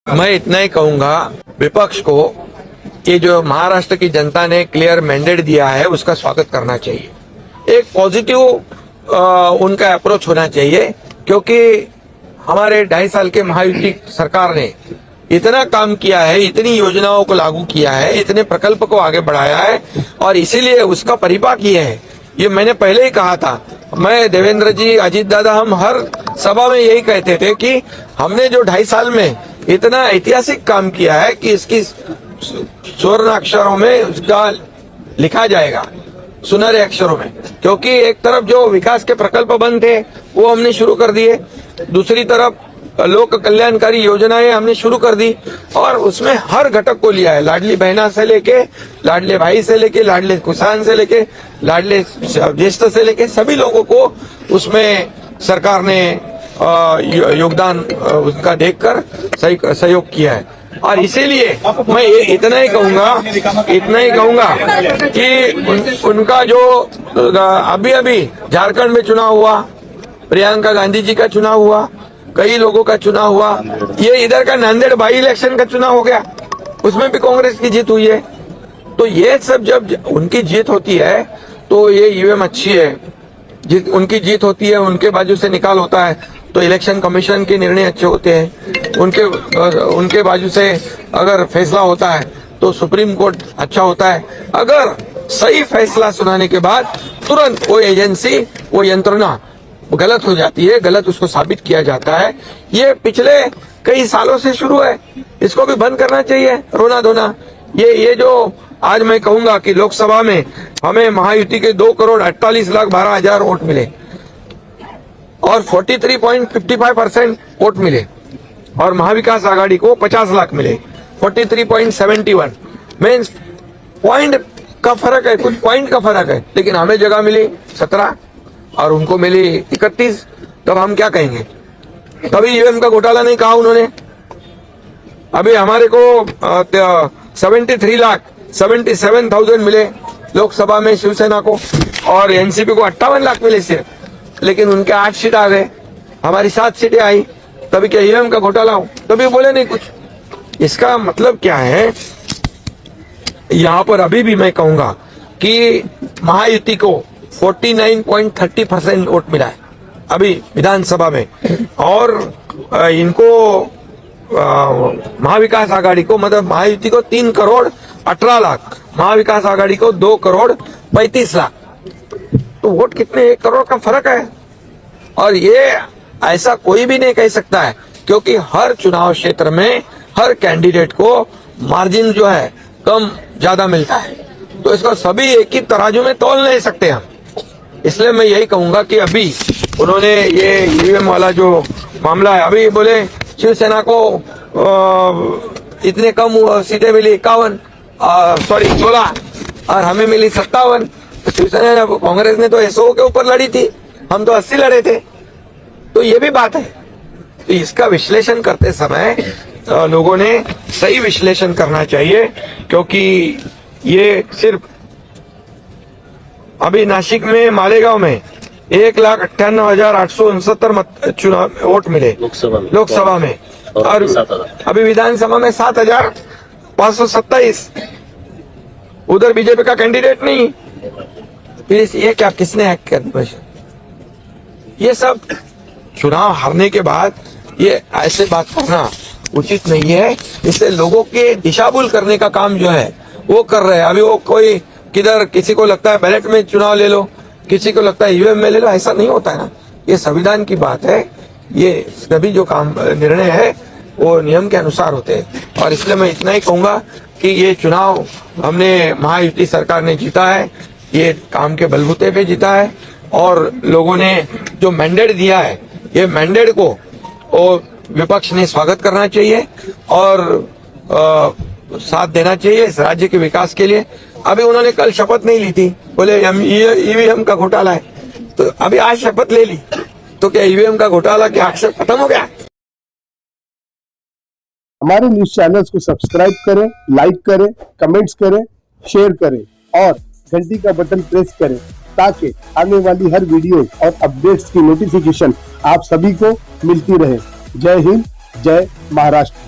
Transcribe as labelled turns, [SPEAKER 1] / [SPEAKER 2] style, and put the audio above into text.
[SPEAKER 1] मैं इतना ही कहूंगा विपक्ष को, ये जो महाराष्ट्र की जनता ने क्लियर मैंडेट दिया है उसका स्वागत करना चाहिए। एक पॉजिटिव उनका अप्रोच होना चाहिए, क्योंकि हमारे 2.5 साल के महायुति सरकार ने इतना काम किया है, इतनी योजनाओं को लागू किया है, इतने प्रकल्प को आगे बढ़ाया है, और इसीलिए उसका परिपाक ये है। ये मैंने पहले ही कहा था, मैं, देवेंद्र जी, अजीत दादा, हम हर सभा में यही कहते थे कि हमने जो 2.5 साल में इतना ऐतिहासिक काम किया है कि इसकी स्वर्ण अक्षरों में उसका लिखा जाएगा, सुनहरे अक्षरों में। क्योंकि एक तरफ जो विकास के प्रकल्प बंद थे वो हमने शुरू कर दिए, दूसरी तरफ लोक कल्याणकारी योजनाएं हमने शुरू कर दी, और उसमें हर घटक को लिया है। लाडली बहना से लेके लाडले भाई से लेके लाडले किसान से लेके लाडले ज्येष्ठ से लेके सभी लोगों को उसमें सरकार ने योगदान उसका देखकर सहयोग किया है। और इसीलिए मैं इतना ही कहूंगा कि उनका जो अभी झारखंड में चुनाव हुआ, प्रियंका गांधी जी का चुनाव हुआ, कई लोगों का चुनाव हुआ, ये इधर का नांदेड़ बाई इलेक्शन का चुनाव हो गया, उसमें भी कांग्रेस की जीत हुई है। तो ये सब जब उनकी जीत होती है तो ये ईवीएम अच्छी है, उनकी जीत होती है, उनके बाजू से निकाल होता है तो इलेक्शन कमीशन के निर्णय अच्छे होते हैं, उनके बाजू से अगर फैसला होता है तो सुप्रीम कोर्ट अच्छा होता है। अगर सही फैसला सुनाने के बाद तुरंत वो एजेंसी, वो यंत्रणा गलत हो जाती है, गलत उसको साबित किया जाता है। ये पिछले कई सालों से शुरू है, इसको भी बंद करना चाहिए रोना धोना। ये जो आज मैं कहूंगा कि लोकसभा में हमें महायुति के 2,48,12,000 वोट मिले और 43.55% वोट मिले, और महाविकास आघाड़ी को 50 लाख मिले, 43.71 मीन्स पॉइंट का फर्क है, कुछ पॉइंट का फर्क है, लेकिन हमें जगह मिली 17 और उनको मिली 31। तब हम क्या कहेंगे? कभी ईवीएम का घोटाला नहीं कहा उन्होंने। अभी हमारे को 77,000 मिले लोकसभा में शिवसेना को, और एनसीपी को 58 लाख मिले सिर्फ, लेकिन उनके 8 सीट आ गए, हमारी 7 सीटें आई। तभी क्या ईवीएम का घोटाला हो? तभी बोले नहीं कुछ। इसका मतलब क्या है? यहाँ पर अभी भी मैं कहूंगा कि महायुति को 49.30% वोट मिला है अभी विधानसभा में, और इनको महाविकास आघाड़ी को, मतलब महायुति को 3,18,00,000, महाविकास आघाड़ी को 2,35,00,000। तो वोट कितने, 1 करोड़ का फर्क है। और ये ऐसा कोई भी नहीं कह सकता है, क्योंकि हर चुनाव क्षेत्र में हर कैंडिडेट को मार्जिन जो है कम ज्यादा मिलता है, तो इसको सभी एक ही तराजू में तौल नहीं सकते हम। इसलिए मैं यही कहूंगा कि अभी उन्होंने ये ईवीएम वाला जो मामला है, अभी बोले शिवसेना को इतने कम सीटें मिली 16, और हमें मिली 57। तो शिवसेना, कांग्रेस ने तो 100 के ऊपर लड़ी थी, हम तो 80 लड़े थे। तो ये भी बात है। तो इसका विश्लेषण करते समय लोगों ने सही विश्लेषण करना चाहिए, क्योंकि ये सिर्फ अभी नासिक में मालेगांव में 1,98,869 चुनाव वोट मिले लोकसभा में, और अभी विधानसभा में 7,527। उधर बीजेपी का कैंडिडेट नहीं। फिर ये क्या, किसने हैक कर दिया? ये सब चुनाव हारने के बाद ये ऐसे बात करना उचित नहीं है। इससे लोगों के दिशाभूल करने का काम जो है वो कर रहे हैं। अभी वो कोई किधर, किसी को लगता है बैलेट में चुनाव ले लो, किसी को लगता है ईवीएम में ले लो, ऐसा नहीं होता है ना। ये संविधान की बात है, ये सभी जो काम निर्णय है वो नियम के अनुसार होते हैं। और इसलिए मैं इतना ही कहूंगा कि ये चुनाव हमने, महायुति सरकार ने जीता है, ये काम के बलबूते पे जीता है, और लोगों ने जो मैंडेट दिया है, ये मैंडेट को वो विपक्ष ने स्वागत करना चाहिए और साथ देना चाहिए इस राज्य के विकास के लिए। अभी उन्होंने कल शपथ नहीं ली थी, बोले ईवीएम का घोटाला है, तो अभी आज शपथ ले ली, तो क्या ईवीएम का घोटाला क्या अक्षर खत्म हो गया?
[SPEAKER 2] हमारे न्यूज चैनल्स को सब्सक्राइब करें, लाइक करें, कमेंट्स करें, शेयर करें और घंटी का बटन प्रेस करें, ताकि आने वाली हर वीडियो और अपडेट्स की नोटिफिकेशन आप सभी को मिलती रहे। जय हिंद, जय महाराष्ट्र।